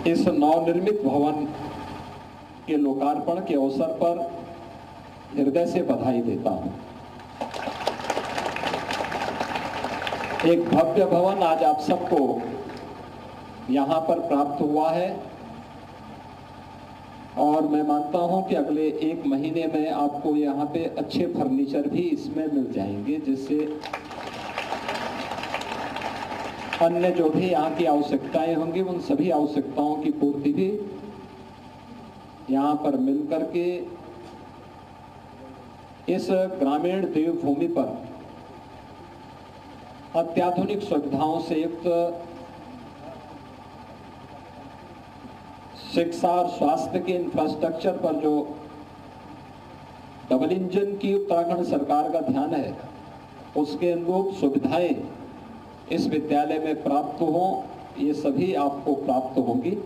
इस नवनिर्मित भवन के लोकार्पण के अवसर पर हृदय से बधाई देता हूं। एक भव्य भवन आज आप सबको यहां पर प्राप्त हुआ है और मैं मानता हूं कि अगले 1 महीने में आपको यहां पे अच्छे फर्नीचर भी इसमें मिल जाएंगे, जिससे अन्य जो भी यहाँ की आवश्यकताएं होंगी उन सभी आवश्यकताओं की पूर्ति भी यहाँ पर मिलकर के इस ग्रामीण देवभूमि पर अत्याधुनिक सुविधाओं से युक्त शिक्षा और स्वास्थ्य के इंफ्रास्ट्रक्चर पर जो डबल इंजन की उत्तराखंड सरकार का ध्यान है, उसके अनुरूप सुविधाएं इस विद्यालय में प्राप्त हों, ये सभी आपको प्राप्त होंगी।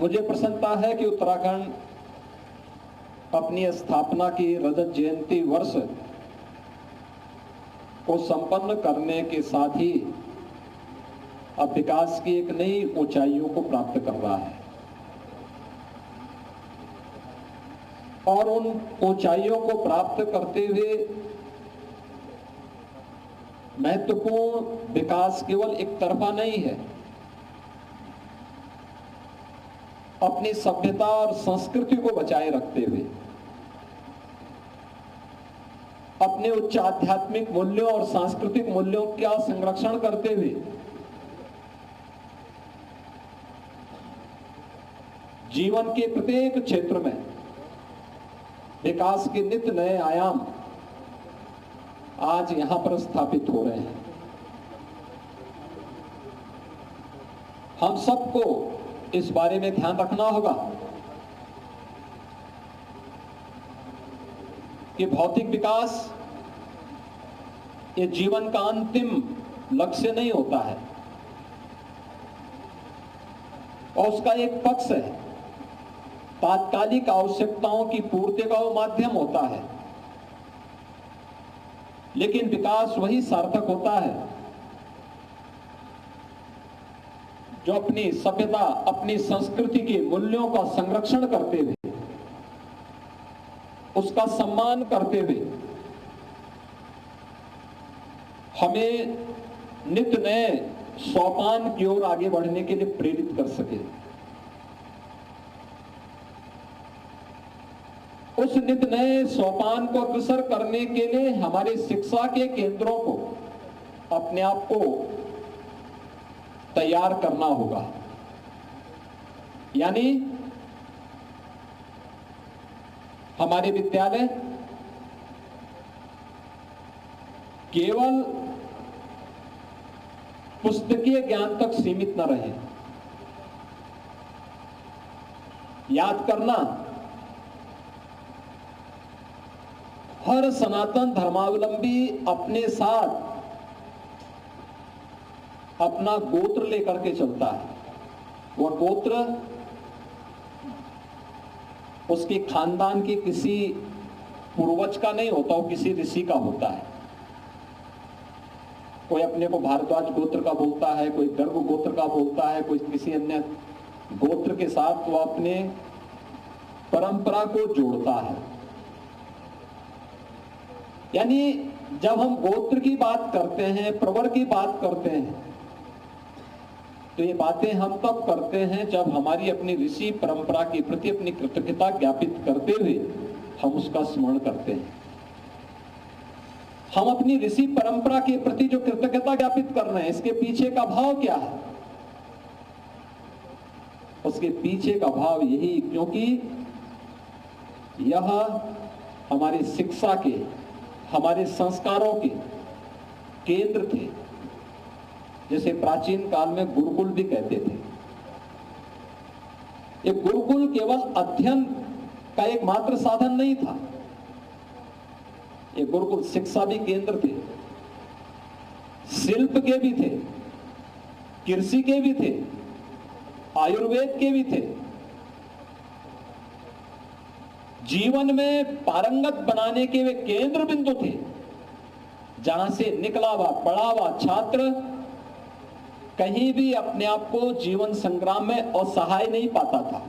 मुझे प्रसन्नता है कि उत्तराखंड अपनी स्थापना की रजत जयंती वर्ष को संपन्न करने के साथ ही अब विकास की एक नई ऊंचाइयों को प्राप्त कर रहा है और उन ऊंचाइयों को प्राप्त करते हुए महत्वपूर्ण विकास केवल एक तरफा नहीं है, अपनी सभ्यता और संस्कृति को बचाए रखते हुए अपने उच्च आध्यात्मिक मूल्यों और सांस्कृतिक मूल्यों का संरक्षण करते हुए जीवन के प्रत्येक क्षेत्र में विकास के नित्य नए आयाम आज यहां पर स्थापित हो रहे हैं। हम सबको इस बारे में ध्यान रखना होगा कि भौतिक विकास ये जीवन का अंतिम लक्ष्य नहीं होता है और उसका एक पक्ष है, तात्कालिक आवश्यकताओं की पूर्ति का वो माध्यम होता है, लेकिन विकास वही सार्थक होता है जो अपनी सभ्यता, अपनी संस्कृति के मूल्यों का संरक्षण करते हुए, उसका सम्मान करते हुए हमें नित्य नए सोपान की ओर आगे बढ़ने के लिए प्रेरित कर सके। उस नित्य नए सोपान को अग्रसर करने के लिए हमारे शिक्षा के केंद्रों को अपने आप को तैयार करना होगा। यानी हमारे विद्यालय केवल पुस्तकीय ज्ञान तक सीमित न रहे। याद करना, हर सनातन धर्मावलंबी अपने साथ अपना गोत्र लेकर के चलता है। वह गोत्र उसके खानदान के किसी पूर्वज का नहीं होता, वो किसी ऋषि का होता है। कोई अपने को भारद्वाज गोत्र का बोलता है, कोई गर्ग गोत्र का बोलता है, कोई किसी अन्य गोत्र के साथ वो अपने परंपरा को जोड़ता है। यानी जब हम गोत्र की बात करते हैं, प्रवर की बात करते हैं, तो ये बातें हम तब करते हैं जब हमारी अपनी ऋषि परंपरा के प्रति अपनी कृतज्ञता ज्ञापित करते हुए हम उसका स्मरण करते हैं। हम अपनी ऋषि परंपरा के प्रति जो कृतज्ञता ज्ञापित कर रहे हैं, इसके पीछे का भाव क्या है? उसके पीछे का भाव यही, क्योंकि यह हमारी शिक्षा के, हमारे संस्कारों के केंद्र थे, जैसे प्राचीन काल में गुरुकुल भी कहते थे। ये गुरुकुल केवल अध्ययन का एक मात्र साधन नहीं था, ये गुरुकुल शिक्षा भी केंद्र थे, शिल्प के भी थे, कृषि के भी थे, आयुर्वेद के भी थे। जीवन में पारंगत बनाने के वे केंद्र बिंदु थे, जहां से निकला हुआ पढ़ा हुआ छात्र कहीं भी अपने आप को जीवन संग्राम में असहाय नहीं पाता था।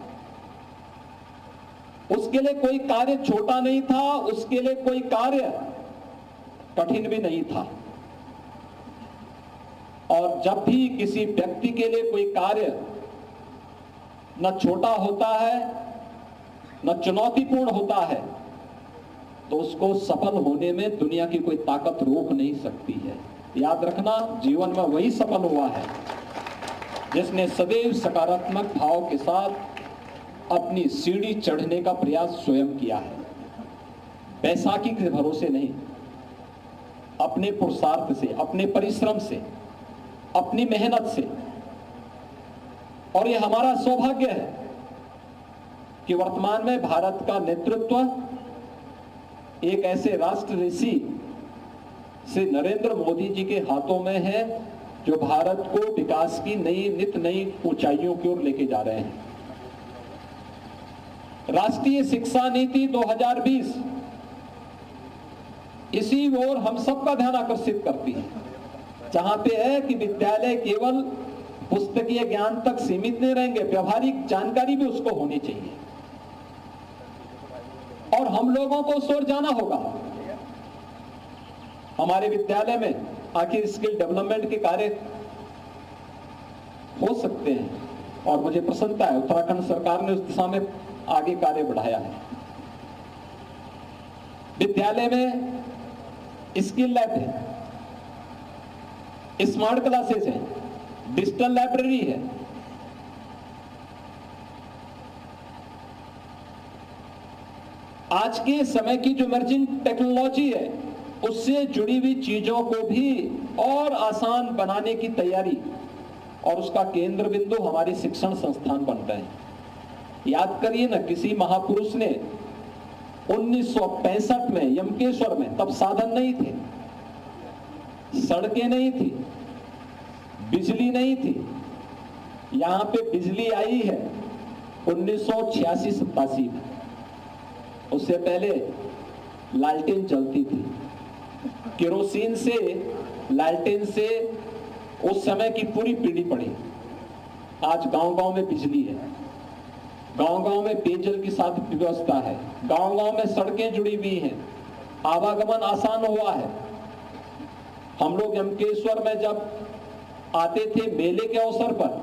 उसके लिए कोई कार्य छोटा नहीं था, उसके लिए कोई कार्य कठिन भी नहीं था। और जब भी किसी व्यक्ति के लिए कोई कार्य न छोटा होता है न चुनौतीपूर्ण होता है, तो उसको सफल होने में दुनिया की कोई ताकत रोक नहीं सकती है। याद रखना, जीवन में वही सफल हुआ है जिसने सदैव सकारात्मक भाव के साथ अपनी सीढ़ी चढ़ने का प्रयास स्वयं किया है। बैसाखी के भरोसे नहीं, अपने पुरुषार्थ से, अपने परिश्रम से, अपनी मेहनत से। और यह हमारा सौभाग्य है कि वर्तमान में भारत का नेतृत्व एक ऐसे राष्ट्र ऋषि श्री नरेंद्र मोदी जी के हाथों में है, जो भारत को विकास की नित नई ऊंचाइयों की ओर लेके जा रहे हैं। राष्ट्रीय शिक्षा नीति 2020 इसी ओर हम सबका ध्यान आकर्षित करती है, जहां पे है कि विद्यालय केवल पुस्तकीय ज्ञान तक सीमित नहीं रहेंगे, व्यवहारिक जानकारी भी उसको होनी चाहिए। और हम लोगों को उस ओर जाना होगा। हमारे विद्यालय में आखिर स्किल डेवलपमेंट के कार्य हो सकते हैं, और मुझे प्रसन्नता है उत्तराखंड सरकार ने उस दिशा में आगे कार्य बढ़ाया है। विद्यालय में स्किल लैब है, स्मार्ट क्लासेस है, डिजिटल लाइब्रेरी है। आज के समय की जो इमर्जिंग टेक्नोलॉजी है, उससे जुड़ी हुई चीजों को भी और आसान बनाने की तैयारी, और उसका केंद्र बिंदु हमारे शिक्षण संस्थान बन रहे हैं। याद करिए ना, किसी महापुरुष ने 1965 में यमकेश्वर में, तब साधन नहीं थे, सड़कें नहीं थी, बिजली नहीं थी। यहां पे बिजली आई है 1986-87 में। उससे पहले लालटेन जलती थी, केरोसिन से, लालटेन से उस समय की पूरी पीढ़ी पड़ी। आज गांव-गांव में बिजली है, गांव-गांव में पेयजल की साथ व्यवस्था है, गांव-गांव में सड़कें जुड़ी हुई हैं, आवागमन आसान हुआ है। हम लोग यमकेश्वर में जब आते थे मेले के अवसर पर,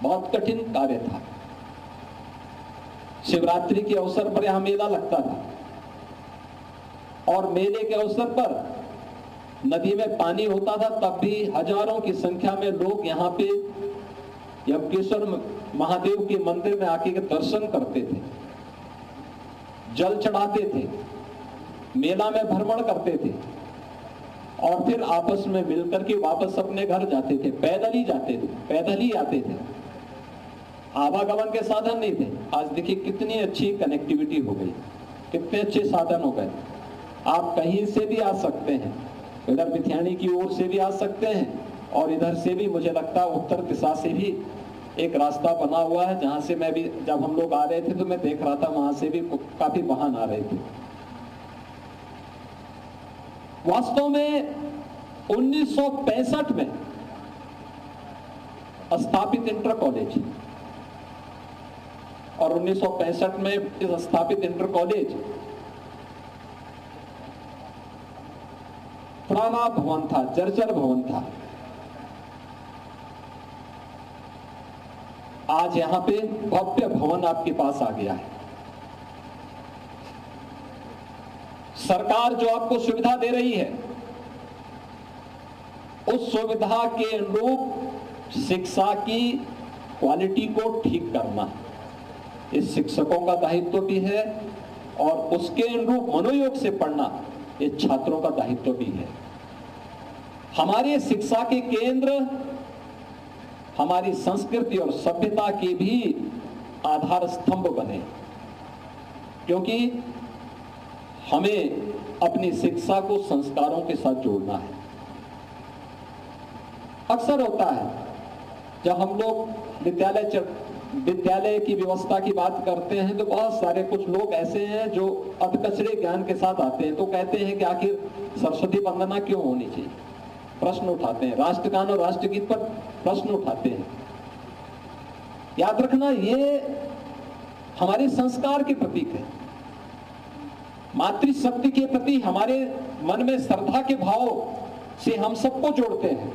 बहुत कठिन कार्य था। शिवरात्रि के अवसर पर यहां मेला लगता था, और मेले के अवसर पर नदी में पानी होता था, तब भी हजारों की संख्या में लोग यहाँ पे यमकेश्वर महादेव के मंदिर में आके के दर्शन करते थे, जल चढ़ाते थे, मेला में भ्रमण करते थे, और फिर आपस में मिलकर के वापस अपने घर जाते थे। पैदल ही जाते थे, पैदल ही आते थे, आवागमन के साधन नहीं थे। आज देखिए कितनी अच्छी कनेक्टिविटी हो गई, कितने अच्छे साधन हो गए। आप कहीं से भी आ सकते हैं, इधर बिथियानी की ओर से भी आ सकते हैं, और इधर से भी मुझे लगता है उत्तर दिशा से भी एक रास्ता बना हुआ है, जहां से मैं भी, जब हम लोग आ रहे थे तो मैं देख रहा था, वहां से भी काफी वाहन आ रहे थे। वास्तव में 1965 में स्थापित इंटर कॉलेज, और 1965 में इस स्थापित इंटर कॉलेज पुराना भवन था, जर्जर भवन था। आज यहां पे भव्य भवन आपके पास आ गया है। सरकार जो आपको सुविधा दे रही है, उस सुविधा के अनुरूप शिक्षा की क्वालिटी को ठीक करना इस शिक्षकों का दायित्व भी है, और उसके अनुरूप मनोयोग से पढ़ना ये छात्रों का दायित्व भी है। हमारे शिक्षा के केंद्र हमारी संस्कृति और सभ्यता के भी आधार स्तंभ बने, क्योंकि हमें अपनी शिक्षा को संस्कारों के साथ जोड़ना है। अक्सर होता है जब हम लोग विद्यालय की व्यवस्था की बात करते हैं, तो बहुत सारे कुछ लोग ऐसे हैं जो अधकचरे ज्ञान के साथ आते हैं, तो कहते हैं कि आखिर सरस्वती वंदना क्यों होनी चाहिए, प्रश्न उठाते हैं, राष्ट्रगान और राष्ट्रगीत पर प्रश्न उठाते हैं। याद रखना, ये हमारे संस्कार के प्रतीक है। मातृशक्ति के प्रति हमारे मन में श्रद्धा के भाव से हम सबको जोड़ते हैं।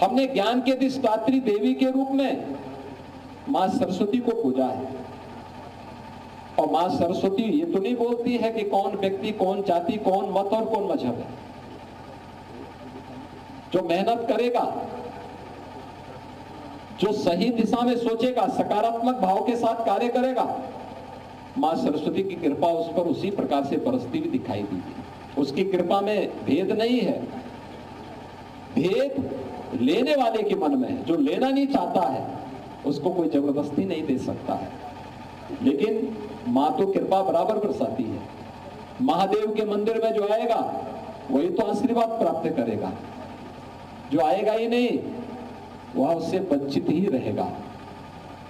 हमने ज्ञान के अधिष्ठात्री देवी के रूप में मां सरस्वती को पूजा है। और मां सरस्वती ये तो नहीं बोलती है कि कौन व्यक्ति, कौन जाति, कौन मत और कौन मजहब है। जो मेहनत करेगा, जो सही दिशा में सोचेगा, सकारात्मक भाव के साथ कार्य करेगा, मां सरस्वती की कृपा उस पर उसी प्रकार से बरसती हुई दिखाई देगी। उसकी कृपा में भेद नहीं है, भेद लेने वाले के मन में है। जो लेना नहीं चाहता है उसको कोई जबरदस्ती नहीं दे सकता है। लेकिन मां तो कृपा बराबर बरसाती है। महादेव के मंदिर में जो आएगा वही तो आशीर्वाद प्राप्त करेगा, जो आएगा ही नहीं वह उससे वंचित ही रहेगा,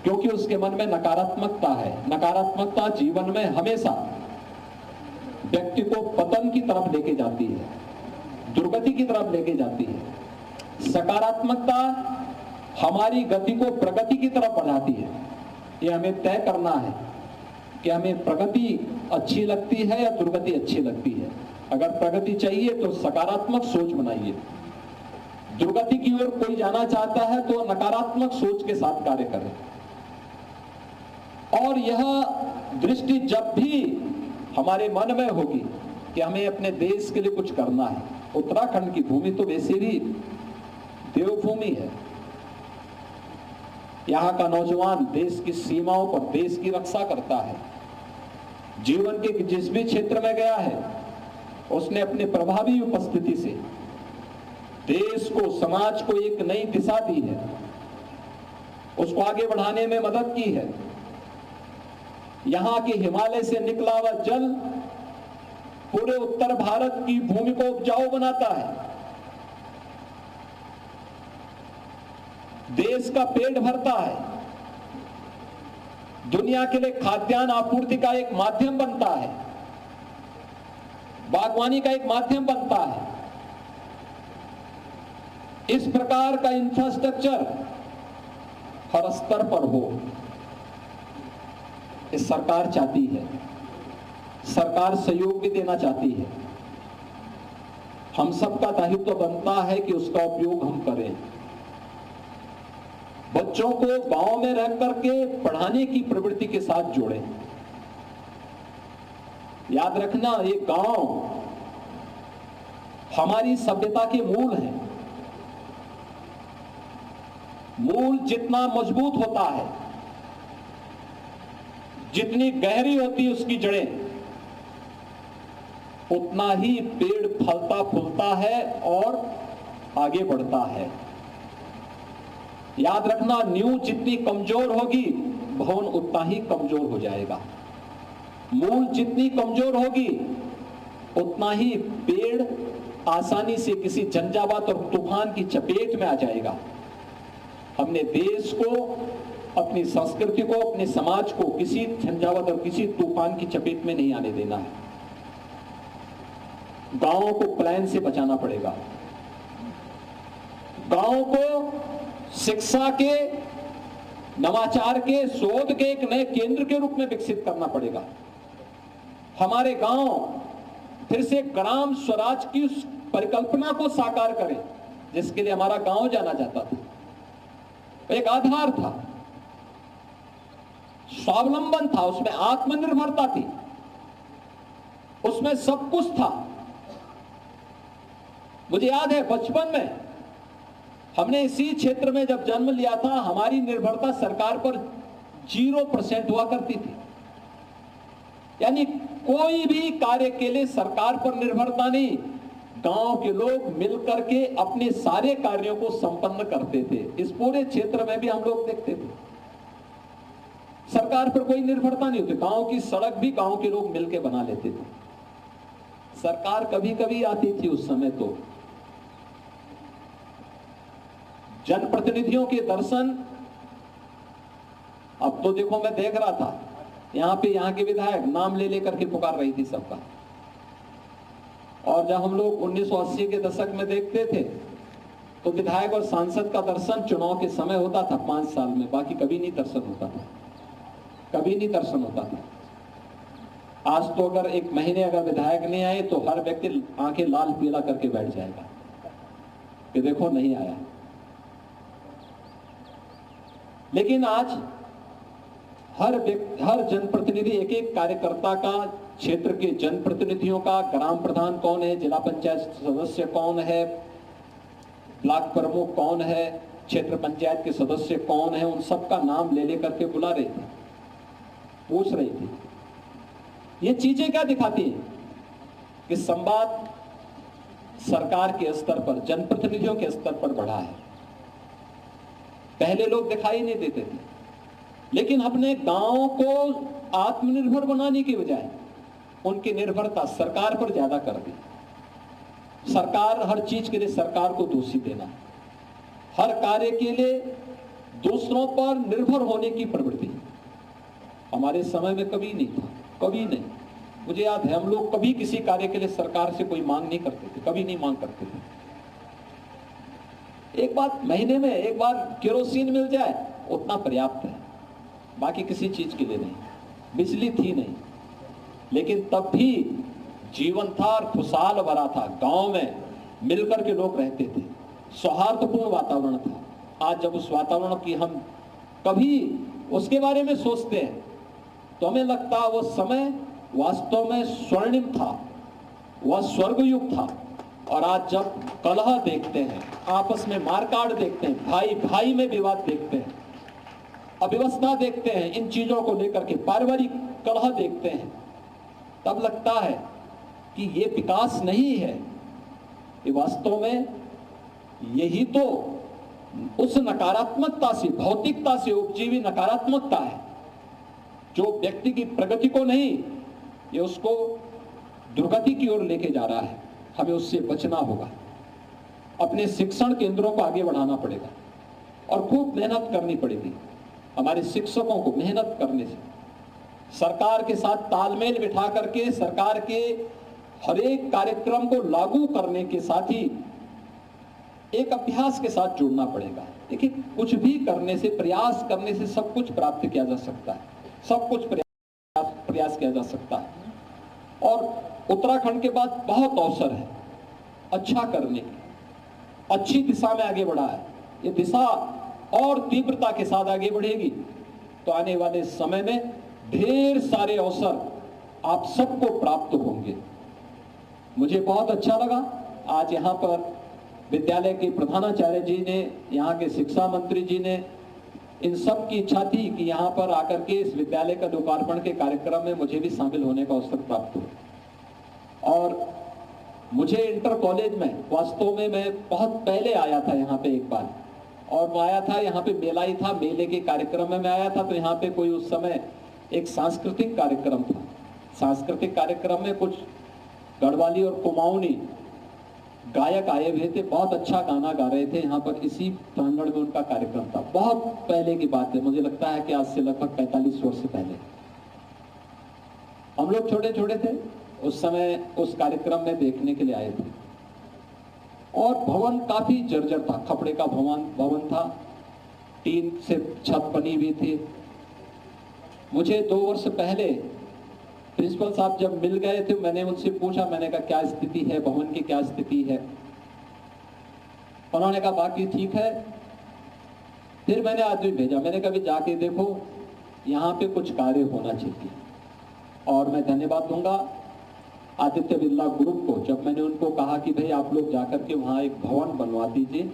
क्योंकि उसके मन में नकारात्मकता है। नकारात्मकता जीवन में हमेशा व्यक्ति को पतन की तरफ लेके जाती है, दुर्गति की तरफ लेके जाती है। सकारात्मकता हमारी गति को प्रगति की तरफ बढ़ाती है। ये हमें तय करना है कि हमें प्रगति अच्छी लगती है या दुर्गति अच्छी लगती है। अगर प्रगति चाहिए तो सकारात्मक सोच बनाइए, दुर्गति की ओर कोई जाना चाहता है तो नकारात्मक सोच के साथ कार्य करें। और यह दृष्टि जब भी हमारे मन में होगी कि हमें अपने देश के लिए कुछ करना है। उत्तराखंड की भूमि तो वैसे भी देवभूमि है। यहाँ का नौजवान देश की सीमाओं पर देश की रक्षा करता है। जीवन के जिस भी क्षेत्र में गया है उसने अपनी प्रभावी उपस्थिति से देश को, समाज को एक नई दिशा दी है, उसको आगे बढ़ाने में मदद की है। यहाँ के हिमालय से निकला हुआ जल पूरे उत्तर भारत की भूमि को उपजाऊ बनाता है, देश का पेट भरता है, दुनिया के लिए खाद्यान्न आपूर्ति का एक माध्यम बनता है, बागवानी का एक माध्यम बनता है। इस प्रकार का इंफ्रास्ट्रक्चर हर स्तर पर हो, इस सरकार चाहती है। सरकार सहयोग भी देना चाहती है। हम सबका दायित्व बनता है कि उसका उपयोग हम करें। बच्चों को गांव में रह करके पढ़ाने की प्रवृत्ति के साथ जोड़ें। याद रखना, ये गांव हमारी सभ्यता के मूल हैं। मूल जितना मजबूत होता है, जितनी गहरी होती है उसकी जड़ें, उतना ही पेड़ फलता फूलता है और आगे बढ़ता है। याद रखना, नींव जितनी कमजोर होगी भवन उतना ही कमजोर हो जाएगा। मूल जितनी कमजोर होगी उतना ही पेड़ आसानी से किसी झंझावात और तूफान की चपेट में आ जाएगा। हमने देश को, अपनी संस्कृति को, अपने समाज को किसी झंझावात और किसी तूफान की चपेट में नहीं आने देना है। गांवों को पलायन से बचाना पड़ेगा। गांवों को शिक्षा के, नवाचार के, शोध के एक नए केंद्र के रूप में विकसित करना पड़ेगा। हमारे गांव फिर से ग्राम स्वराज की उस परिकल्पना को साकार करें जिसके लिए हमारा गांव जाना जाता था। एक आधार था, स्वावलंबन था, उसमें आत्मनिर्भरता थी, उसमें सब कुछ था। मुझे याद है बचपन में हमने इसी क्षेत्र में जब जन्म लिया था, हमारी निर्भरता सरकार पर 0% हुआ करती थी। यानी कोई भी कार्य के लिए सरकार पर निर्भरता नहीं, गांव के लोग मिलकर के अपने सारे कार्यों को संपन्न करते थे। इस पूरे क्षेत्र में भी हम लोग देखते थे, सरकार पर कोई निर्भरता नहीं होती। गांव की सड़क भी गांव के लोग मिलकर बना लेते थे। सरकार कभी कभी आती थी उस समय, तो जनप्रतिनिधियों के दर्शन, अब तो देखो मैं देख रहा था यहाँ के विधायक नाम ले लेकर के पुकार रही थी सबका। और जब हम लोग 1980 के दशक में देखते थे तो विधायक और सांसद का दर्शन चुनाव के समय होता था 5 साल में, बाकी कभी नहीं दर्शन होता था, कभी नहीं दर्शन होता था। आज तो अगर 1 महीने अगर विधायक नहीं आए तो हर व्यक्ति आंखें लाल पीला करके बैठ जाएगा कि देखो नहीं आया। लेकिन आज हर जनप्रतिनिधि, एक एक कार्यकर्ता का, क्षेत्र के जनप्रतिनिधियों का, ग्राम प्रधान कौन है, जिला पंचायत सदस्य कौन है, ब्लॉक प्रमुख कौन है, क्षेत्र पंचायत के सदस्य कौन है, उन सबका नाम ले लेकर के बुला रहे थे, पूछ रही थी। ये चीजें क्या दिखाती हैं कि संवाद सरकार के स्तर पर, जनप्रतिनिधियों के स्तर पर बढ़ा है। पहले लोग दिखाई नहीं देते थे, लेकिन अपने गांव को आत्मनिर्भर बनाने की बजाय उनकी निर्भरता सरकार पर ज्यादा कर दी। सरकार, हर चीज के लिए सरकार को दोषी देना, हर कार्य के लिए दूसरों पर निर्भर होने की प्रवृत्ति हमारे समय में कभी नहीं था, कभी नहीं। मुझे याद है हम लोग कभी किसी कार्य के लिए सरकार से कोई मांग नहीं करते थे, कभी नहीं मांग करते थे। एक बात, महीने में एक बार केरोसिन मिल जाए उतना पर्याप्त है, बाकी किसी चीज के लिए नहीं। बिजली थी नहीं, लेकिन तब भी जीवन था और खुशहाल भरा था। गांव में मिलकर के लोग रहते थे, सौहार्दपूर्ण वातावरण था। आज जब उस वातावरण की हम कभी उसके बारे में सोचते हैं तो हमें लगता है वो समय वास्तव में स्वर्णिम था, वह स्वर्गयुग था। और आज जब कलह देखते हैं, आपस में मारकाट देखते हैं, भाई भाई में विवाद देखते हैं, अव्यवस्था देखते हैं, इन चीजों को लेकर के पारिवारिक कलह देखते हैं, तब लगता है कि ये विकास नहीं है। ये वास्तव में यही तो उस नकारात्मकता से, भौतिकता से उपजीवी नकारात्मकता है जो व्यक्ति की प्रगति को नहीं, ये उसको दुर्गति की ओर लेके जा रहा है। हमें उससे बचना होगा। अपने शिक्षण केंद्रों को आगे बढ़ाना पड़ेगा और खूब मेहनत करनी पड़ेगी। हमारे शिक्षकों को मेहनत करने से, सरकार के साथ तालमेल बिठा करके सरकार के हर एक कार्यक्रम को लागू करने के साथ ही एक अभ्यास के साथ जुड़ना पड़ेगा। देखिए, कुछ भी करने से, प्रयास करने से सब कुछ प्राप्त किया जा सकता है, सब कुछ प्रयास किया जा सकता है। और उत्तराखंड के बाद बहुत अवसर है अच्छा करने की, अच्छी दिशा में आगे बढ़ा है। ये दिशा और तीव्रता के साथ आगे बढ़ेगी तो आने वाले समय में ढेर सारे अवसर आप सबको प्राप्त होंगे। मुझे बहुत अच्छा लगा आज यहाँ पर विद्यालय के प्रधानाचार्य जी ने, यहाँ के शिक्षा मंत्री जी ने, इन सब की इच्छा थी कि यहाँ पर आकर के इस विद्यालय का लोकार्पण के कार्यक्रम में मुझे भी शामिल होने का अवसर प्राप्त हो। और मुझे इंटर कॉलेज में, वास्तव में मैं बहुत पहले आया था यहाँ पे एक बार, और मैं आया था यहाँ पे मेला ही था, मेले के कार्यक्रम में मैं आया था। तो यहाँ पे कोई उस समय एक सांस्कृतिक कार्यक्रम था। सांस्कृतिक कार्यक्रम में कुछ गढ़वाली और कुमाऊनी गायक आए हुए थे, बहुत अच्छा गाना गा रहे थे। यहाँ पर इसी प्रांगण में उनका कार्यक्रम था। बहुत पहले की बात है, मुझे लगता है कि आज से लगभग 45 वर्ष पहले। हम लोग छोटे छोटे थे उस समय, उस कार्यक्रम में देखने के लिए आए थे। और भवन काफी जर्जर था, खपड़े का भवन था, टीन से छत बनी हुई थी। मुझे 2 वर्ष पहले प्रिंसिपल साहब जब मिल गए थे, मैंने उनसे पूछा, मैंने कहा क्या स्थिति है भवन की, क्या स्थिति है। उन्होंने कहा बाकी ठीक है। फिर मैंने आदमी भेजा, मैंने कहा जाके देखो यहाँ पे कुछ कार्य होना चाहिए। और मैं धन्यवाद दूंगा आदित्य बिरला ग्रुप को, जब मैंने उनको कहा कि भाई आप लोग जाकर के वहाँ एक भवन बनवा दीजिए,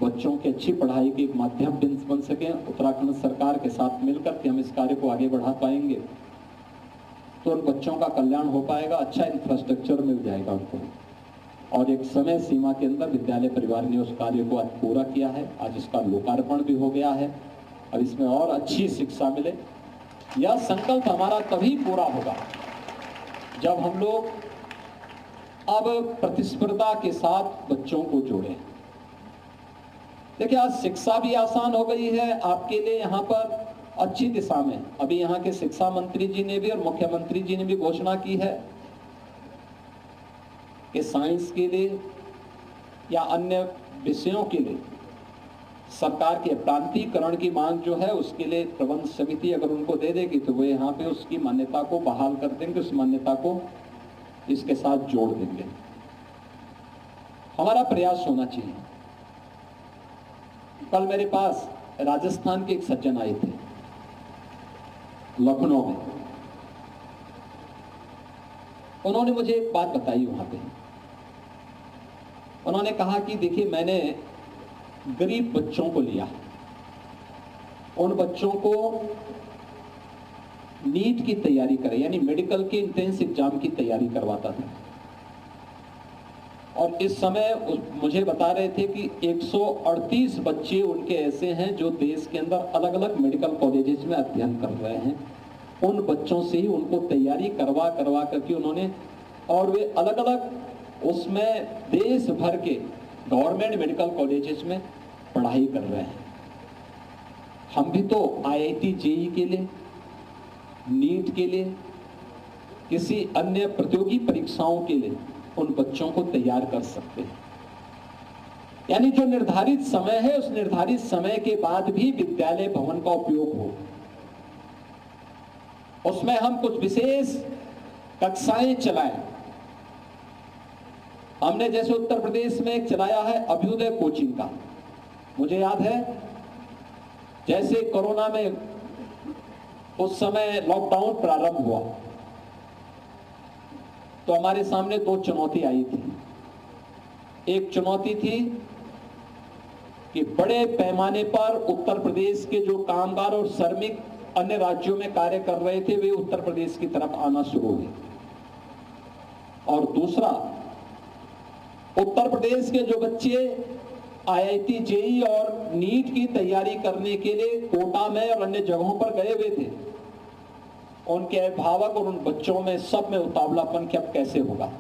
बच्चों की अच्छी पढ़ाई के एक माध्यम बन सके, उत्तराखंड सरकार के साथ मिलकर के हम इस कार्य को आगे बढ़ा पाएंगे तो उन बच्चों का कल्याण हो पाएगा, अच्छा इंफ्रास्ट्रक्चर मिल जाएगा उनको। और एक समय सीमा के अंदर विद्यालय परिवार ने उस कार्य को आज पूरा किया है। आज इसका लोकार्पण भी हो गया है और इसमें और अच्छी शिक्षा मिले। यह संकल्प हमारा तभी पूरा होगा जब हम लोग अब प्रतिस्पर्धा के साथ बच्चों को जोड़ें। देखिए, आज शिक्षा भी आसान हो गई है आपके लिए, यहाँ पर अच्छी दिशा में। अभी यहाँ के शिक्षा मंत्री जी ने भी और मुख्यमंत्री जी ने भी घोषणा की है कि साइंस के लिए या अन्य विषयों के लिए सरकार के प्रांतीयकरण की मांग जो है उसके लिए प्रबंध समिति अगर उनको दे देगी तो वो यहाँ पे उसकी मान्यता को बहाल कर देंगे, उस मान्यता को इसके साथ जोड़ देंगे। हमारा प्रयास होना चाहिए। कल मेरे पास राजस्थान के एक सज्जन आए थे लखनऊ में। उन्होंने मुझे एक बात बताई वहां पे। उन्होंने कहा कि देखिए, मैंने गरीब बच्चों को लिया, उन बच्चों को नीट की तैयारी करे, यानी मेडिकल के एंट्रेंस एग्जाम की तैयारी करवाता था। और इस समय मुझे बता रहे थे कि 138 बच्चे उनके ऐसे हैं जो देश के अंदर अलग अलग मेडिकल कॉलेजेस में अध्ययन कर रहे हैं। उन बच्चों से ही उनको तैयारी करवा करके उन्होंने, और वे अलग अलग उसमें देश भर के गवर्नमेंट मेडिकल कॉलेजेस में पढ़ाई कर रहे हैं। हम भी तो IIT JEE के लिए, नीट के लिए, किसी अन्य प्रतियोगी परीक्षाओं के लिए उन बच्चों को तैयार कर सकते हैं। यानी जो निर्धारित समय है उस निर्धारित समय के बाद भी विद्यालय भवन का उपयोग हो, उसमें हम कुछ विशेष कक्षाएं चलाएं। हमने जैसे उत्तर प्रदेश में एक चलाया है अभ्युदय कोचिंग का। मुझे याद है जैसे कोरोना में उस समय लॉकडाउन प्रारंभ हुआ तो हमारे सामने दो चुनौती आई थी। एक चुनौती थी कि बड़े पैमाने पर उत्तर प्रदेश के जो कामगार और श्रमिक अन्य राज्यों में कार्य कर रहे थे वे उत्तर प्रदेश की तरफ आना शुरू हुए, और दूसरा, उत्तर प्रदेश के जो बच्चे IIT JEE और नीट की तैयारी करने के लिए कोटा में और अन्य जगहों पर गए हुए थे, उनके अभिभावक और उन बच्चों में सब में उतावलापन कि अब कैसे होगा।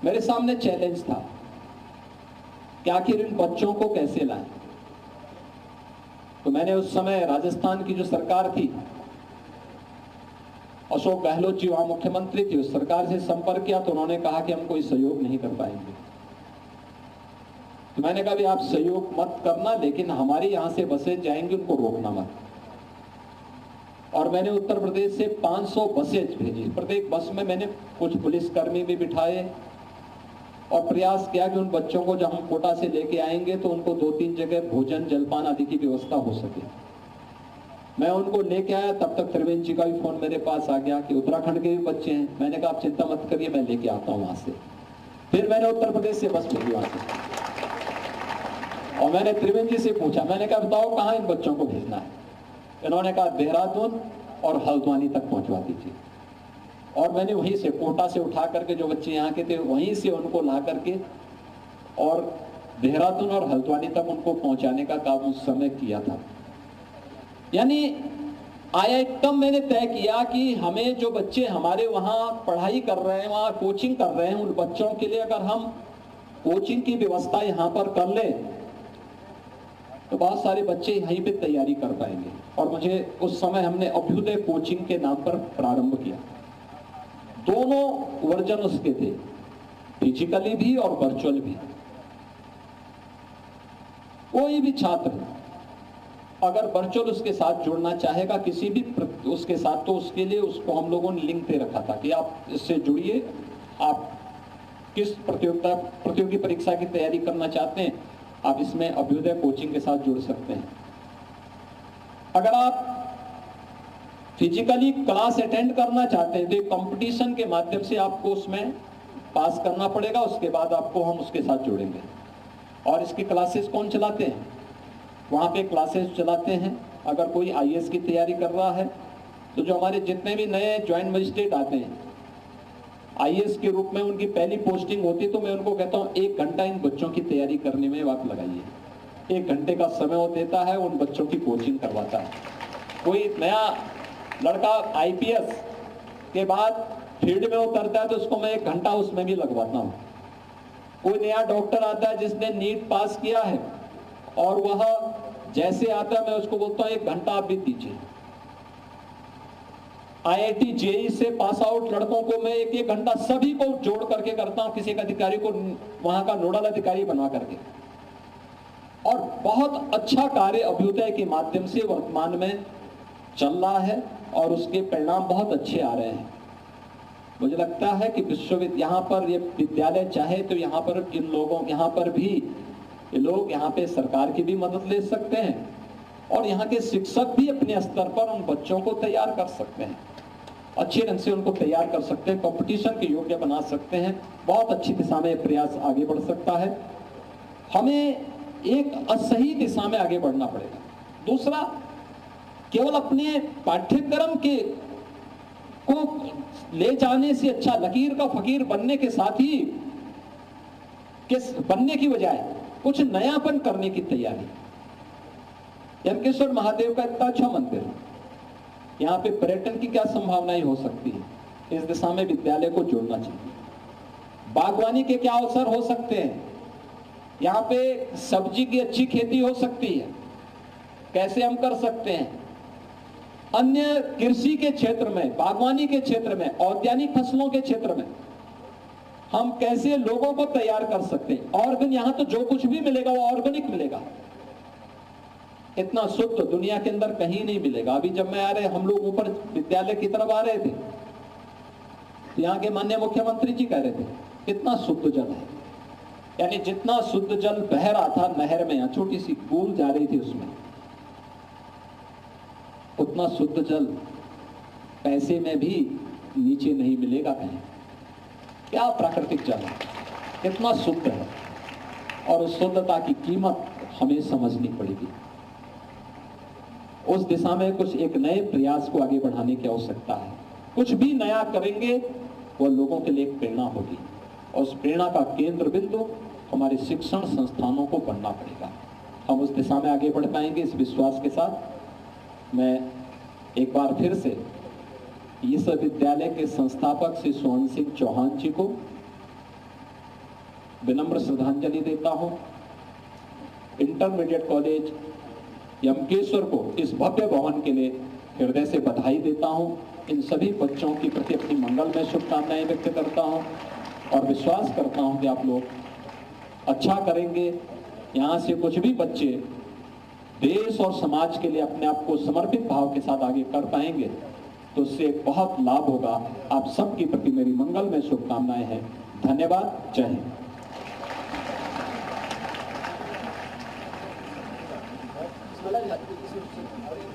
मेरे सामने चैलेंज था कि आखिर इन बच्चों को कैसे लाएं। तो मैंने उस समय राजस्थान की जो सरकार थी, अशोक गहलोत जी वहां मुख्यमंत्री थे, उस सरकार से संपर्क किया तो उन्होंने कहा कि हम कोई सहयोग नहीं कर पाएंगे। तो मैंने कहा भी आप सहयोग मत करना, लेकिन हमारी यहां से बसें जाएंगी, उनको रोकना मत। और मैंने उत्तर प्रदेश से 500 बसें भेजी। प्रत्येक बस में मैंने कुछ पुलिसकर्मी भी बिठाए और प्रयास किया कि उन बच्चों को जब हम कोटा से लेके आएंगे तो उनको 2-3 जगह भोजन जलपान आदि की व्यवस्था हो सके। मैं उनको लेके आया, तब तक त्रिवेंद्र जी का भी फोन मेरे पास आ गया कि उत्तराखंड के भी बच्चे हैं। मैंने कहा आप चिंता मत करिए, मैं लेके आता हूँ वहां से। फिर मैंने उत्तर प्रदेश से बस भेजी वहां से, और मैंने त्रिवेंद्र जी से पूछा, मैंने कहा बताओ कहाँ इन बच्चों को भेजना है। इन्होंने कहा देहरादून और हल्द्वानी तक पहुंचवा दीजिए। और मैंने वहीं से कोटा से उठा करके जो बच्चे यहाँ के थे वहीं से उनको ला करके और देहरादून और हल्द्वानी तक उनको पहुंचाने का काम उस समय किया था। यानी तब मैंने तय किया कि हमें जो बच्चे हमारे वहां पढ़ाई कर रहे हैं, वहां कोचिंग कर रहे हैं, उन बच्चों के लिए अगर हम कोचिंग की व्यवस्था यहाँ पर कर लें तो बहुत सारे बच्चे यहीं पे तैयारी कर पाएंगे। और मुझे उस समय हमने अभ्युदय कोचिंग के नाम पर प्रारंभ किया। दोनों वर्जन उसके थे, फिजिकली भी और वर्चुअल भी। कोई भी छात्र अगर वर्चुअल उसके साथ जुड़ना चाहेगा किसी भी उसके साथ, तो उसके लिए उसको हम लोगों ने लिंक दे रखा था कि आप इससे जुड़िए, आप किस प्रतियोगी परीक्षा की तैयारी करना चाहते हैं, आप इसमें अभ्युदय कोचिंग के साथ जुड़ सकते हैं। अगर आप फिजिकली क्लास अटेंड करना चाहते हैं तो कंपटीशन के माध्यम से आपको उसमें पास करना पड़ेगा, उसके बाद आपको हम उसके साथ जोड़ेंगे। और इसकी क्लासेस कौन चलाते हैं? वहाँ पे क्लासेस चलाते हैं। अगर कोई IAS की तैयारी कर रहा है तो जो हमारे जितने भी नए ज्वाइंट मजिस्ट्रेट आते हैं IAS के रूप में, उनकी पहली पोस्टिंग होती है तो मैं उनको कहता हूँ 1 घंटा इन बच्चों की तैयारी करने में आप लगाइए। 1 घंटे का समय वो देता है, उन बच्चों की कोचिंग करवाता है। कोई नया लड़का IPS के बाद फील्ड में उतरता है तो उसको मैं 1 घंटा उसमें भी लगवाता हूँ। कोई नया डॉक्टर आता है जिसने नीट पास किया है और वह जैसे आता है मैं उसको बोलता हूँ 1 घंटा आप भी दीजिए। IIT जेई से पास आउट लड़कों को मैं 1-1 घंटा सभी को जोड़ करके करता हूं, किसी एक अधिकारी को वहां का नोडल अधिकारी बना करके, और बहुत अच्छा कार्य अभ्युदय के माध्यम से वर्तमान में चल रहा है और उसके परिणाम बहुत अच्छे आ रहे हैं। मुझे लगता है कि विश्वविद्यालय यहाँ पर ये विद्यालय चाहे तो यहाँ पर इन लोगों यहाँ पर भी ये लोग यहाँ पे सरकार की भी मदद ले सकते हैं और यहाँ के शिक्षक भी अपने स्तर पर उन बच्चों को तैयार कर सकते हैं, अच्छे ढंग से उनको तैयार कर सकते हैं, कंपटीशन के योग्य बना सकते हैं। बहुत अच्छी दिशा में प्रयास आगे बढ़ सकता है। हमें एक असही दिशा में आगे बढ़ना पड़ेगा। दूसरा, केवल अपने पाठ्यक्रम के को ले जाने से अच्छा लकीर का फकीर बनने के साथ ही बनने की बजाय कुछ नयापन करने की तैयारी। यमकेश्वर महादेव का इतना अच्छा मंदिर है, यहाँ पे पर्यटन की क्या संभावनाएं हो सकती है, इस दिशा में विद्यालय को जोड़ना चाहिए। बागवानी के क्या अवसर हो सकते हैं, यहाँ पे सब्जी की अच्छी खेती हो सकती है, कैसे हम कर सकते हैं। अन्य कृषि के क्षेत्र में, बागवानी के क्षेत्र में, औद्यानिक फसलों के क्षेत्र में हम कैसे लोगों को तैयार कर सकते हैं। ऑर्गेनिक, यहाँ तो जो कुछ भी मिलेगा वो ऑर्गेनिक मिलेगा, इतना शुद्ध दुनिया के अंदर कहीं नहीं मिलेगा। अभी जब मैं आ रहे, हम लोग ऊपर विद्यालय की तरफ आ रहे थे, यहाँ के माननीय मुख्यमंत्री जी कह रहे थे कितना शुद्ध जल है, यानी जितना शुद्ध जल बह रहा था नहर में, यहाँ छोटी सी बूंद जा रही थी उसमें, उतना शुद्ध जल पैसे में भी नीचे नहीं मिलेगा कहीं। क्या प्राकृतिक जल है, कितना शुद्ध है, और उस शुद्धता की कीमत हमें समझनी पड़ेगी। उस दिशा में कुछ एक नए प्रयास को आगे बढ़ाने की आवश्यकता है। कुछ भी नया करेंगे वो लोगों के लिए एक प्रेरणा होगी, और उस प्रेरणा का केंद्र बिंदु हमारे शिक्षण संस्थानों को बनना पड़ेगा। हम उस दिशा में आगे बढ़ पाएंगे, इस विश्वास के साथ मैं एक बार फिर से इस विद्यालय के संस्थापक श्री सोहन सिंह चौहान जी को विनम्र श्रद्धांजलि देता हूं। इंटरमीडिएट कॉलेज यमकेश्वर को इस भव्य भवन के लिए हृदय से बधाई देता हूं। इन सभी बच्चों के प्रति अपनी मंगलमय शुभकामनाएं व्यक्त करता हूं और विश्वास करता हूं कि आप लोग अच्छा करेंगे। यहाँ से कुछ भी बच्चे देश और समाज के लिए अपने आप को समर्पित भाव के साथ आगे कर पाएंगे तो उससे बहुत लाभ होगा। आप सबके प्रति मेरी मंगलमय शुभकामनाएं हैं। धन्यवाद। जय हिंद।